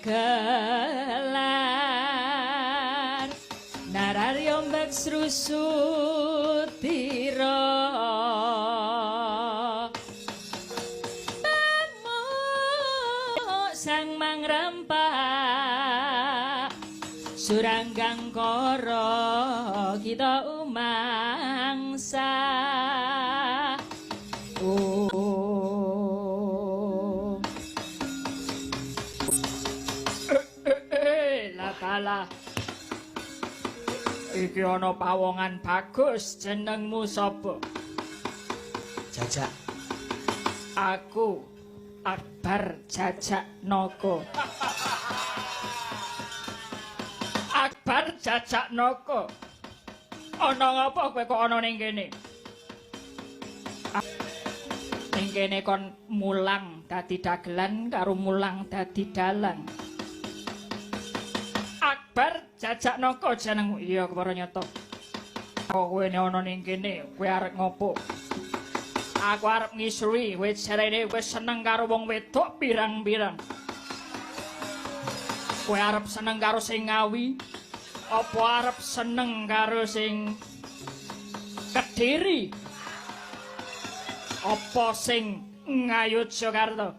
gelar nararya mbek srusutira sang mangrempak suranggang kara kita umangsa Lakala iki ana pawongan bagus jenengmu sapa? Jajak. Aku Akbar Jajak Noko. Akbar Jajak Noko. Ana ngapa kowe kok ana ning kene? Ning kene kon mulang dadi dagelan karo mulang dadi dalang. Akbar Jajak Noko jenengmu. Iya kepara nyata. Kok kowe ana ning kene, kowe arep ngopo? Aku arep ngisuri, kowe jarene kowe seneng karo wong wedok pirang-pirang. Kowe arep seneng karo sing ngawi? Apa arep seneng karo sing Kediri? Apa sing Ngayogyakarta?